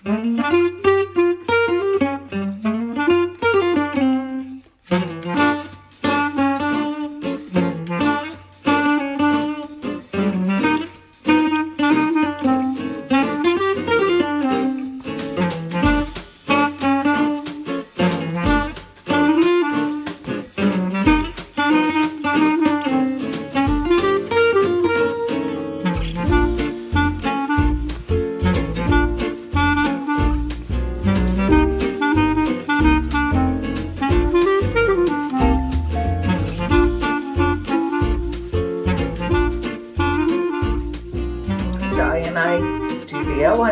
I'm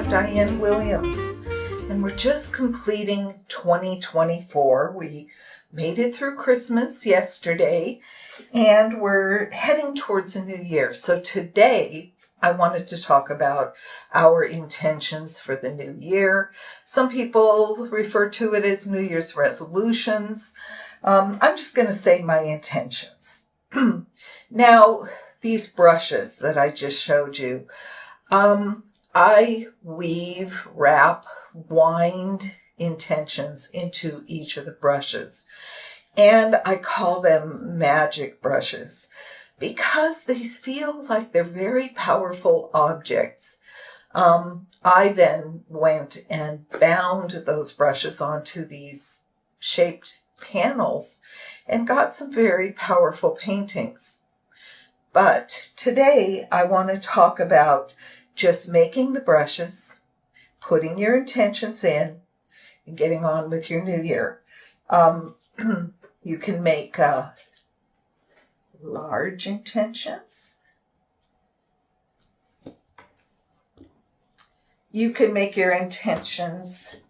Diane Williams, and we're just completing 2024. We made it through Christmas yesterday, and we're heading towards a new year. So today, I wanted to talk about our intentions for the new year. Some people refer to it as New Year's resolutions. I'm just going to say my intentions. Now, these brushes that I just showed you, I weave, wrap, wind intentions into each of the brushes. And I call them magic brushes because they feel like they're very powerful objects. I then went and bound those brushes onto these shaped panels and got some very powerful paintings. But today I want to talk about just making the brushes, putting your intentions in, and getting on with your new year. You can make large intentions. You can make your intentions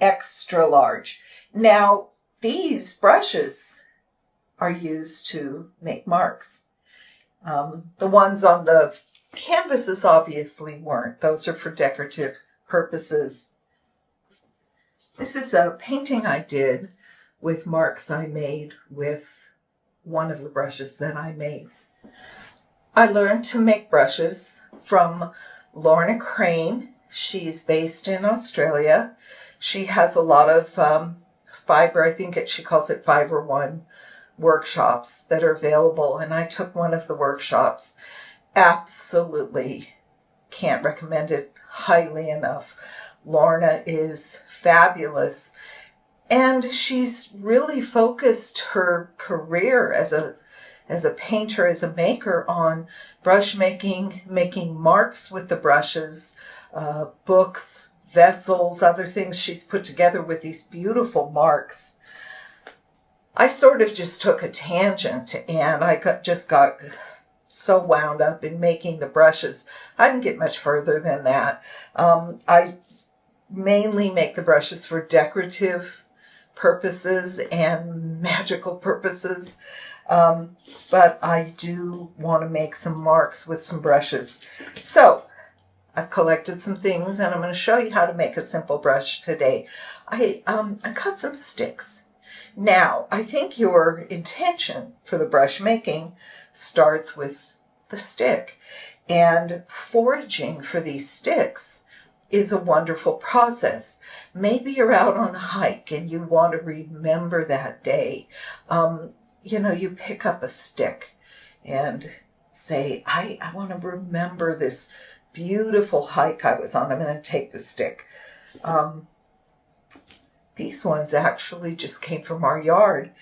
extra large. Now, these brushes are used to make marks. The ones on the canvases obviously weren't. Those are for decorative purposes. This is a painting I did with marks I made with one of the brushes that I made. I learned to make brushes from Lorna Crane. She's based in Australia. She has a lot of fiber, I think she calls it Fiber One workshops that are available, and I took one of the workshops. Absolutely can't recommend it highly enough. Lorna is fabulous, and she's really focused her career as a painter, as a maker, on brush making marks with the brushes, books, vessels, other things she's put together with these beautiful marks. I sort of just took a tangent, and I just got so wound up in making the brushes. I didn't get much further than that. I mainly make the brushes for decorative purposes and magical purposes, but I do want to make some marks with some brushes. So I've collected some things, and I'm going to show you how to make a simple brush today. I cut some sticks. Now, I think your intention for the brush making starts with the stick, and foraging for these sticks is a wonderful process. Maybe you're out on a hike and you want to remember that day. You pick up a stick and say, I want to remember this beautiful hike I was on. I'm going to take the stick. These ones actually just came from our yard,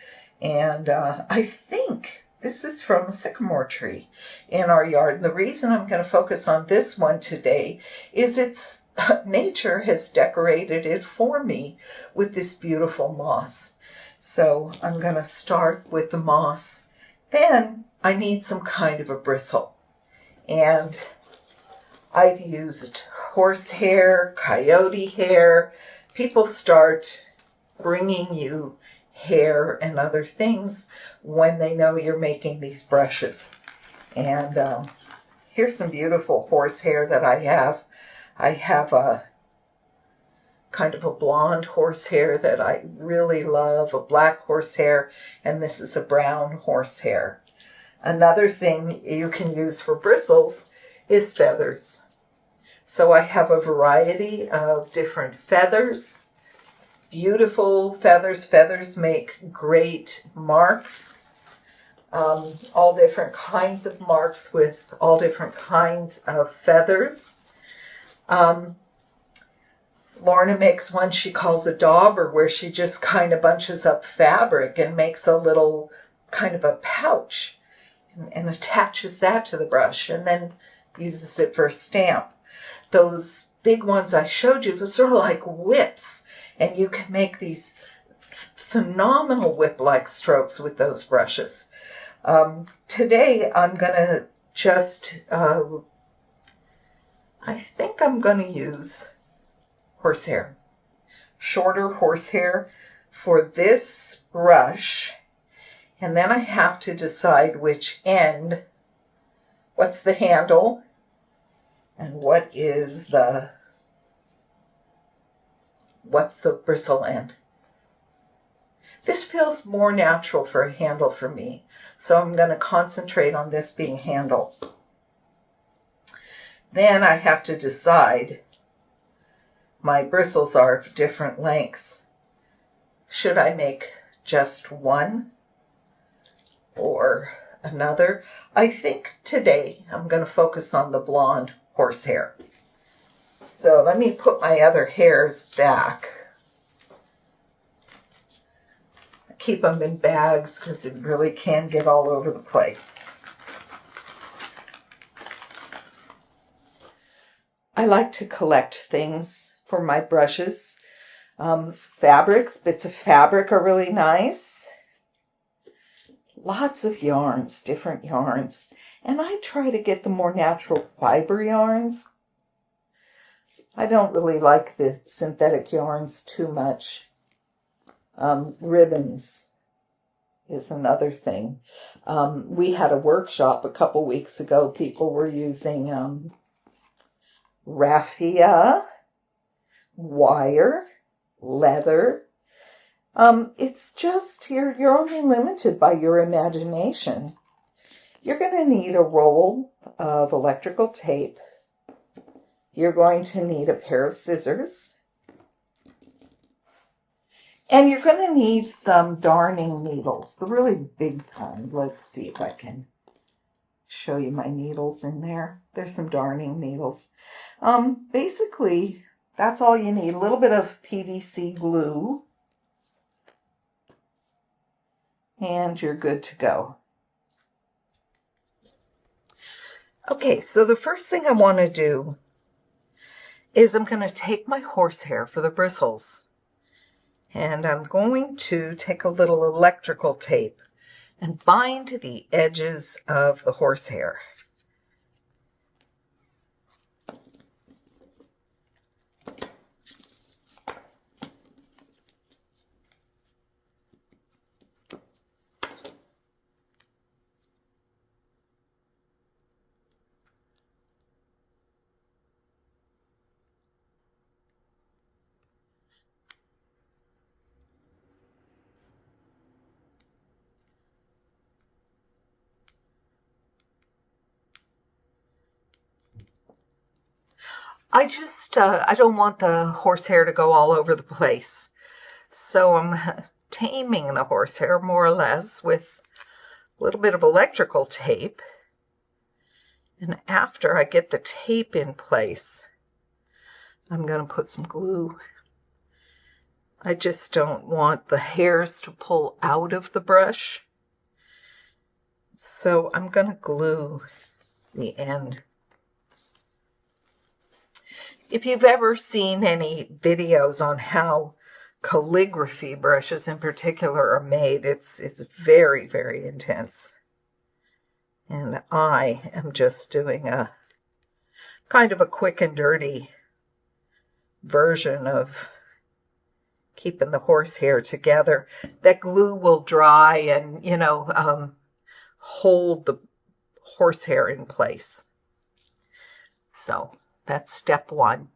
and I think this is from a sycamore tree in our yard. And the reason I'm going to focus on this one today is nature has decorated it for me with this beautiful moss. So I'm going to start with the moss. Then I need some kind of a bristle, and I've used horsehair, coyote hair. People start bringing you hair and other things when they know you're making these brushes. And here's some beautiful horsehair that I have. I have a kind of a blonde horsehair that I really love, a black horsehair, and this is a brown horsehair. Another thing you can use for bristles is feathers. So I have a variety of different feathers, beautiful feathers. Feathers make great marks. All different kinds of marks with all different kinds of feathers. Lorna makes one she calls a dauber, where she just kind of bunches up fabric and makes a little kind of a pouch and attaches that to the brush and then uses it for a stamp. Those big ones I showed you, those are like whips, and you can make these phenomenal whip-like strokes with those brushes. Today I'm going to just, I think I'm going to use horsehair, shorter horsehair for this brush. And then I have to decide which end, what's the handle, and what's the bristle end. This feels more natural for a handle for me, so I'm going to concentrate on this being handle. Then I have to decide, my bristles are of different lengths. Should I make just one or another? I think today I'm going to focus on the blonde horsehair. So let me put my other hairs back. I keep them in bags because it really can get all over the place. I like to collect things for my brushes. Fabrics, bits of fabric are really nice. Lots of yarns, different yarns. And I try to get the more natural fiber yarns. I don't really like the synthetic yarns too much. Ribbons is another thing. We had a workshop a couple weeks ago. People were using raffia, wire, leather. It's just, you're only limited by your imagination. You're going to need a roll of electrical tape. You're going to need a pair of scissors. And you're going to need some darning needles, the really big kind. Let's see if I can show you my needles in there. There's some darning needles. Basically, that's all you need. A little bit of PVC glue. And you're good to go. Okay, so the first thing I want to do is I'm going to take my horsehair for the bristles. And I'm going to take a little electrical tape and bind the edges of the horsehair. I don't want the horsehair to go all over the place. So I'm taming the horsehair more or less with a little bit of electrical tape. And after I get the tape in place, I'm going to put some glue. I just don't want the hairs to pull out of the brush. So I'm going to glue the end. If you've ever seen any videos on how calligraphy brushes in particular are made, it's very, very intense. And I am just doing a kind of a quick and dirty version of keeping the horsehair together. That glue will dry and, hold the horsehair in place. So that's step one.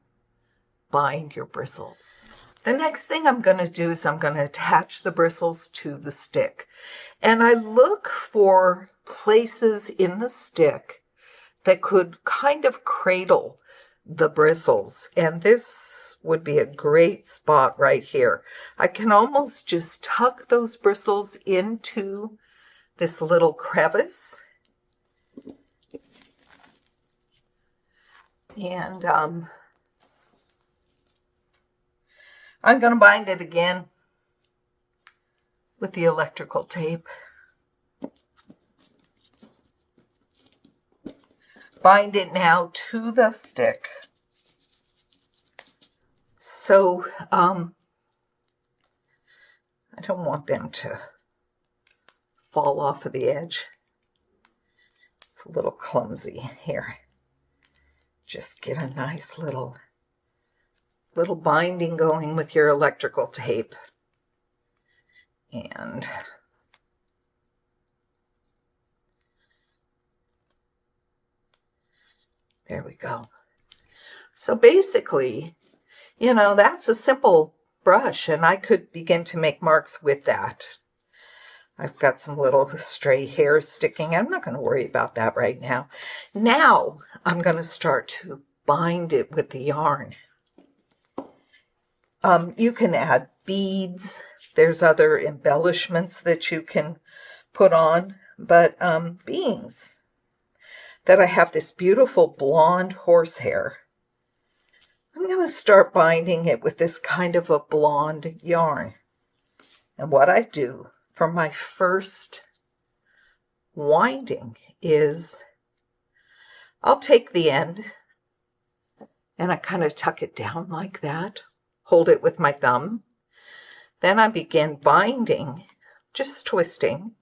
Bind your bristles. The next thing I'm going to do is I'm going to attach the bristles to the stick. And I look for places in the stick that could kind of cradle the bristles. And this would be a great spot right here. I can almost just tuck those bristles into this little crevice. And I'm going to bind it again with the electrical tape. Bind it now to the stick. So I don't want them to fall off of the edge. It's a little clumsy here. Just get a nice little binding going with your electrical tape. And there we go. So basically, you know, that's a simple brush, and I could begin to make marks with that. I've got some little stray hairs sticking. I'm not going to worry about that right now. Now I'm going to start to bind it with the yarn. You can add beads. There's other embellishments that you can put on, but being that I have this beautiful blonde horsehair, I'm going to start binding it with this kind of a blonde yarn. And what I do for my first winding is I'll take the end and I kind of tuck it down like that, hold it with my thumb. Then I begin binding, just twisting,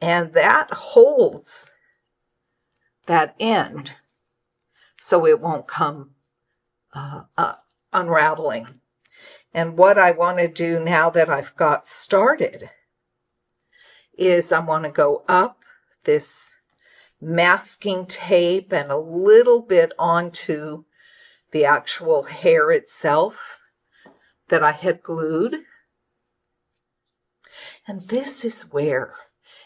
and that holds that end so it won't come unraveling. And what I want to do now that I've got started is I want to go up this masking tape and a little bit onto the actual hair itself that I had glued. And this is where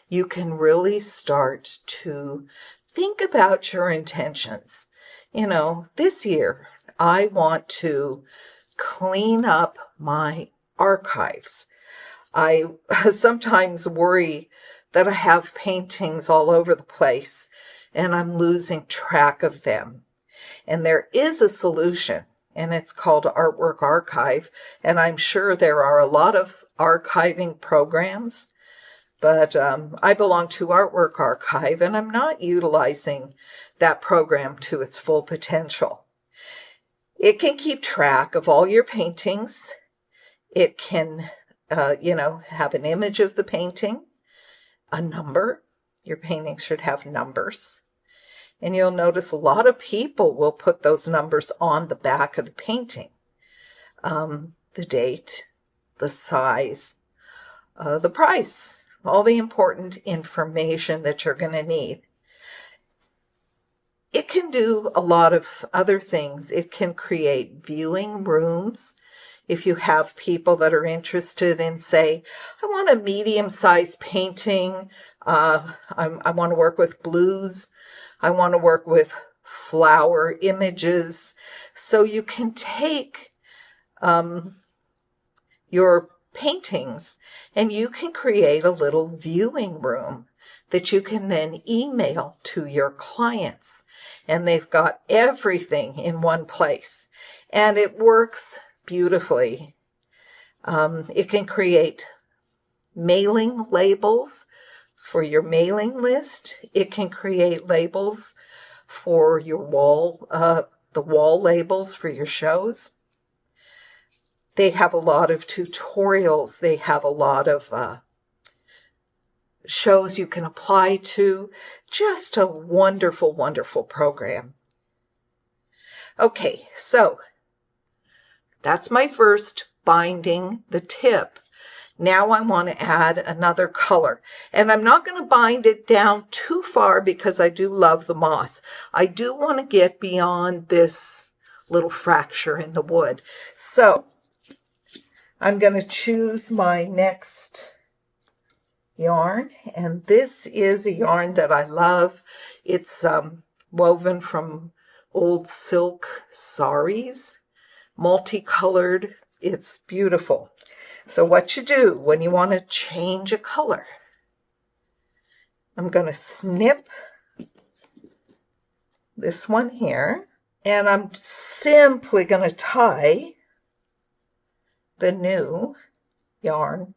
you can really start to think about your intentions. You know, this year I want to clean up my archives. I sometimes worry that I have paintings all over the place and I'm losing track of them. And there is a solution, and it's called Artwork Archive. And I'm sure there are a lot of archiving programs, but I belong to Artwork Archive and I'm not utilizing that program to its full potential. It can keep track of all your paintings. It can, have an image of the painting, a number. Your painting should have numbers. And you'll notice a lot of people will put those numbers on the back of the painting. The date, the size, the price, all the important information that you're going to need. It can do a lot of other things. It can create viewing rooms. If you have people that are interested in, say, I want a medium-sized painting, I want to work with blues, I want to work with flower images. So you can take your paintings and you can create a little viewing room that you can then email to your clients. And they've got everything in one place. And it works beautifully. It can create mailing labels for your mailing list. It can create labels for your wall, the wall labels for your shows. They have a lot of tutorials. They have a lot of shows you can apply to. Just a wonderful, wonderful program. Okay, so that's my first binding, the tip. Now I want to add another color. And I'm not going to bind it down too far because I do love the moss. I do want to get beyond this little fracture in the wood. So I'm going to choose my next yarn, and this is a yarn that I love. It's woven from old silk saris, multicolored. It's beautiful. So what you do when you want to change a color, I'm going to snip this one here, and I'm simply going to tie the new yarn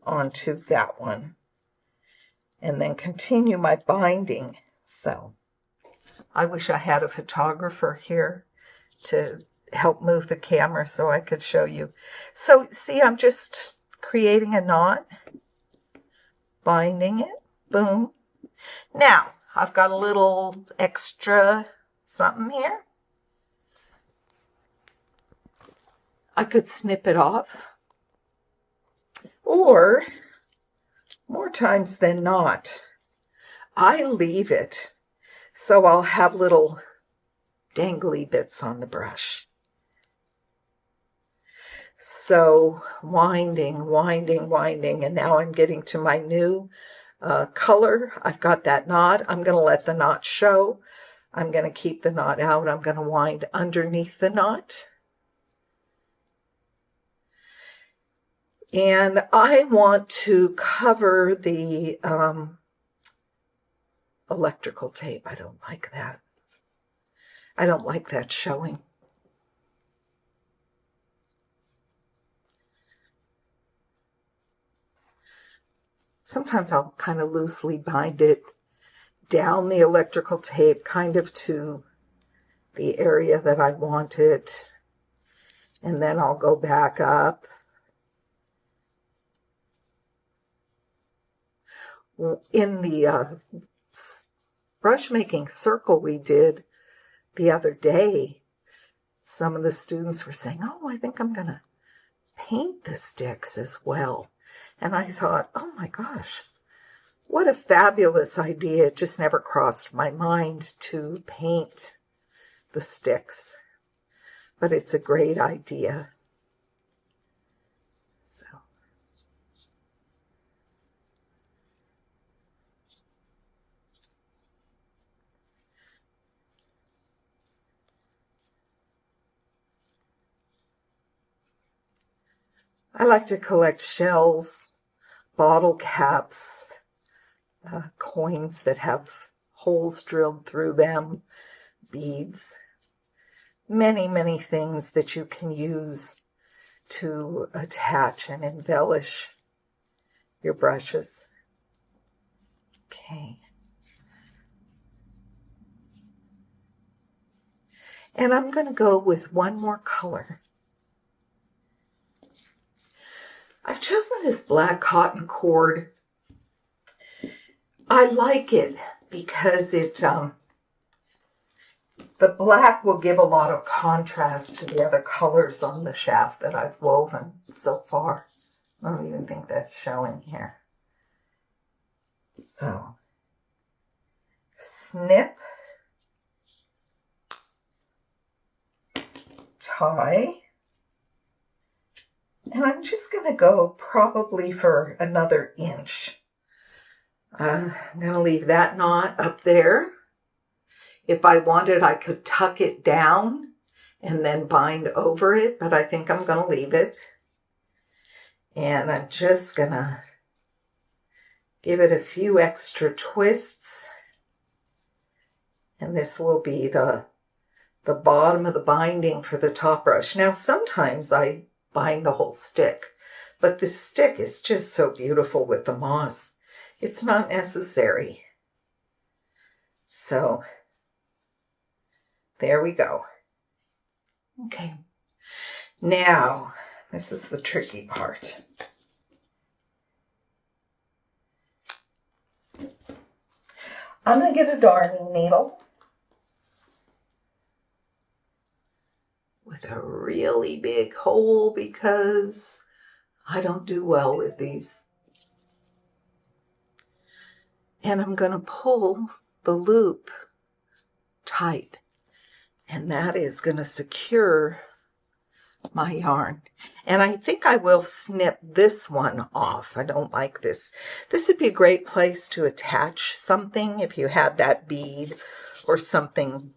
onto that one and then continue my binding. So I wish I had a photographer here to help move the camera so I could show you. So see, I'm just creating a knot, binding it, boom. Now I've got a little extra something here. I could snip it off, or more times than not, I leave it so I'll have little dangly bits on the brush. So winding, winding, winding, and now I'm getting to my new color. I've got that knot. I'm going to let the knot show. I'm going to keep the knot out. I'm going to wind underneath the knot. And I want to cover the electrical tape. I don't like that. I don't like that showing. Sometimes I'll kind of loosely bind it down the electrical tape, kind of to the area that I want it. And then I'll go back up. In the brushmaking circle we did the other day, some of the students were saying, oh, I think I'm going to paint the sticks as well. And I thought, oh my gosh, what a fabulous idea. It just never crossed my mind to paint the sticks. But it's a great idea. So. I like to collect shells, bottle caps, coins that have holes drilled through them, beads, many, many things that you can use to attach and embellish your brushes. Okay. And I'm going to go with one more color. I've chosen this black cotton cord. I like it because it, the black will give a lot of contrast to the other colors on the shaft that I've woven so far. I don't even think that's showing here. So, snip, tie. And I'm just going to go probably for another inch. I'm going to leave that knot up there. If I wanted, I could tuck it down and then bind over it, but I think I'm going to leave it. And I'm just going to give it a few extra twists. And this will be the bottom of the binding for the top brush. Now, sometimes I bind the whole stick, but this stick is just so beautiful with the moss. It's not necessary. So there we go. Okay. Now, this is the tricky part. I'm going to get a darning needle with a really big hole because I don't do well with these. And I'm going to pull the loop tight, and that is going to secure my yarn. And I think I will snip this one off. I don't like this. This would be a great place to attach something if you had that bead or something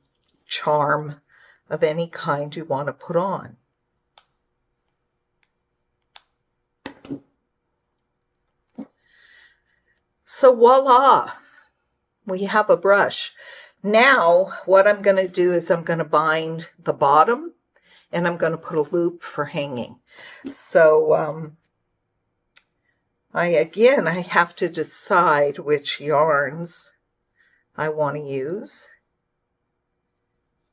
charm of any kind you want to put on. So voila, we have a brush. Now what I'm going to do is I'm going to bind the bottom, and I'm going to put a loop for hanging. So I have to decide which yarns I want to use.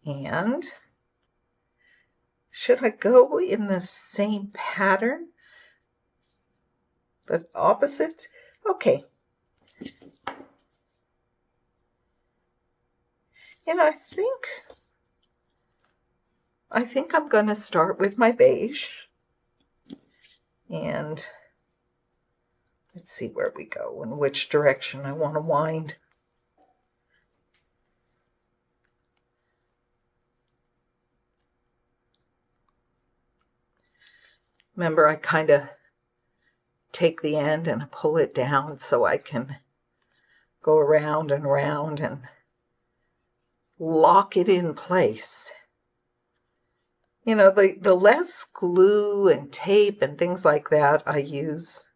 And should I go in the same pattern but opposite? Okay. And I think I'm going to start with my beige. And let's see where we go and which direction I want to wind. Remember, I kind of take the end and pull it down so I can go around and around and lock it in place. You know, the less glue and tape and things like that I use,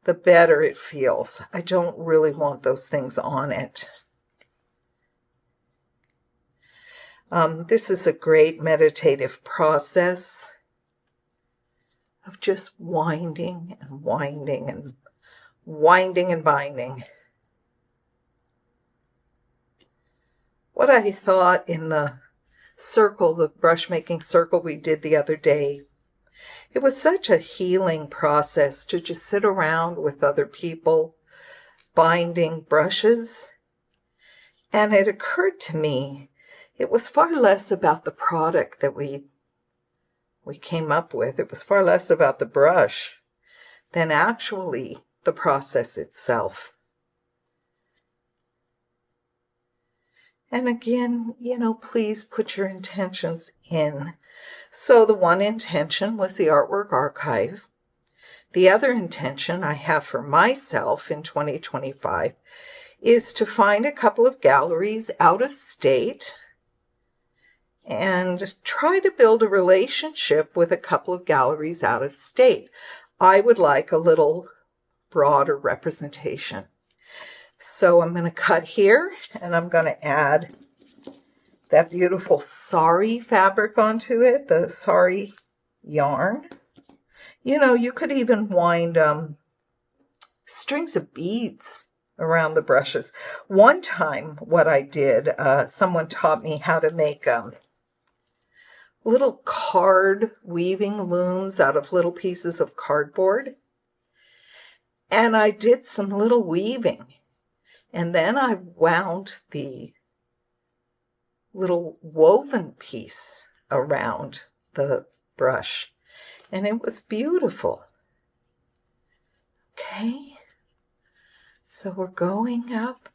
the better it feels. I don't really want those things on it. This is a great meditative process of just winding and winding and winding and binding. What I thought in the circle, the brush making circle we did the other day, it was such a healing process to just sit around with other people binding brushes. And it occurred to me, it was far less about the product that we came up with. It was far less about the brush than actually the process itself. And again, you know, please put your intentions in. So the one intention was the artwork archive. The other intention I have for myself in 2025 is to find a couple of galleries out of state and try to build a relationship with a couple of galleries out of state. I would like a little broader representation. So I'm going to cut here, and I'm going to add that beautiful sari fabric onto it, the sari yarn. You know, you could even wind strings of beads around the brushes. One time what I did, someone taught me how to make little card weaving looms out of little pieces of cardboard. And I did some little weaving. And then I wound the little woven piece around the brush. And it was beautiful. Okay. So we're going up,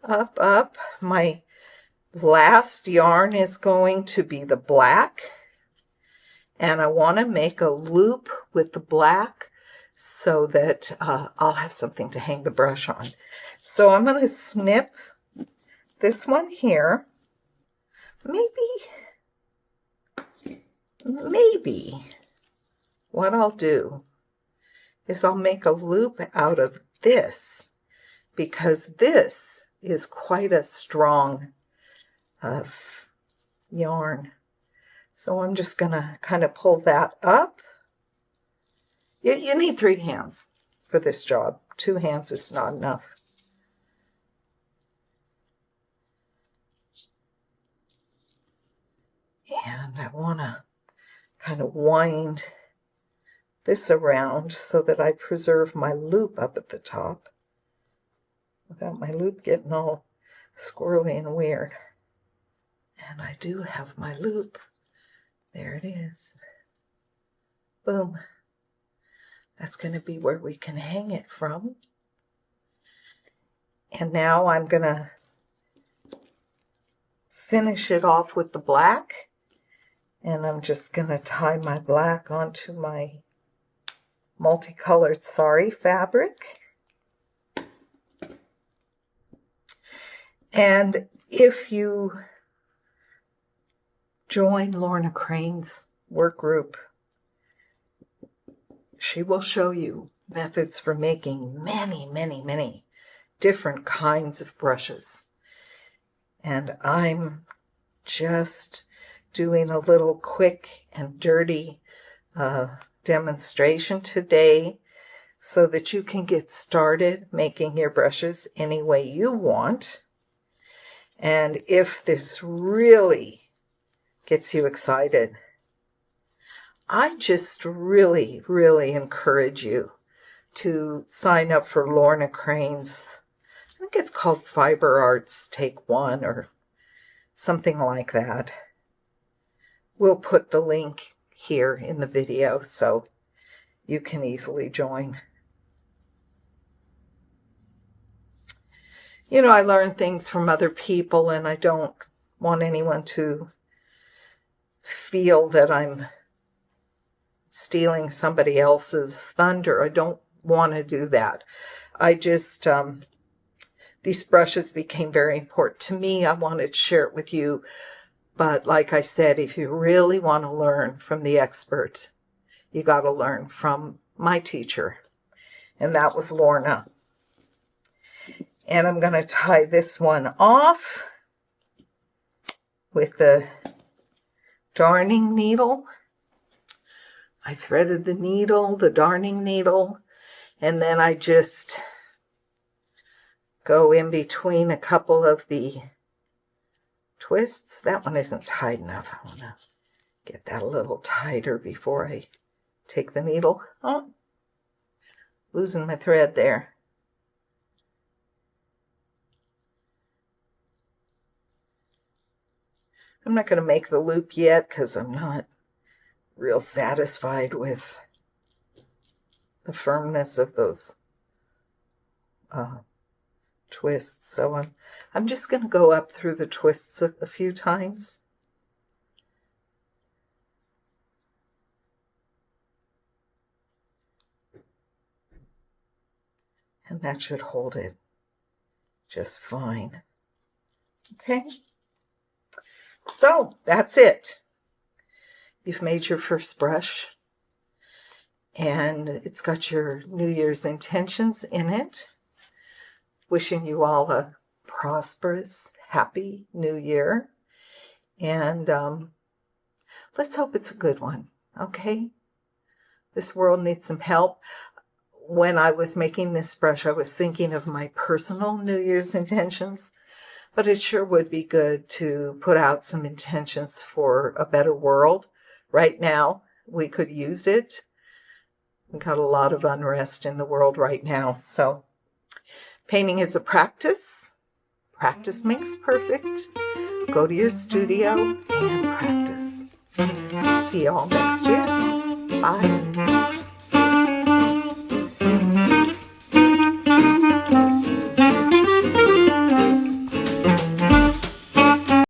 up, up. My last yarn is going to be the black. And I want to make a loop with the black so that I'll have something to hang the brush on. So I'm going to snip this one here. Maybe what I'll do is I'll make a loop out of this, because this is quite a strong yarn. So I'm just going to kind of pull that up. You need 3 hands for this job. 2 hands is not enough. And I want to kind of wind this around so that I preserve my loop up at the top without my loop getting all squirrely and weird. And I do have my loop. There it is. Boom. That's going to be where we can hang it from. And now I'm going to finish it off with the black. And I'm just going to tie my black onto my multicolored sari fabric. And if you join Lorna Crane's work group. She will show you methods for making many, many, many different kinds of brushes. And I'm just doing a little quick and dirty demonstration today so that you can get started making your brushes any way you want. And if this really gets you excited, I just really, really encourage you to sign up for Lorna Crane's, I think it's called Fiber Arts Take One or something like that. We'll put the link here in the video so you can easily join. You know, I learn things from other people, and I don't want anyone to feel that I'm stealing somebody else's thunder. I don't want to do that. I just, these brushes became very important to me. I wanted to share it with you. But like I said, if you really want to learn from the expert, you got to learn from my teacher. And that was Lorna. And I'm going to tie this one off with the darning needle. I threaded the needle, the darning needle, and then I just go in between a couple of the twists. That one isn't tight enough. I want to get that a little tighter before I take the needle. Oh, losing my thread there. I'm not going to make the loop yet because I'm not real satisfied with the firmness of those twists. So I'm just going to go up through the twists a few times. And that should hold it just fine. Okay. So that's it. You've made your first brush, and it's got your New Year's intentions in it. Wishing you all a prosperous, happy New Year. And let's hope it's a good one, okay? This world needs some help. When I was making this brush, I was thinking of my personal New Year's intentions. But it sure would be good to put out some intentions for a better world. Right now, we could use it. We've got a lot of unrest in the world right now. So, painting is a practice. Practice makes perfect. Go to your studio and practice. See you all next year. Bye.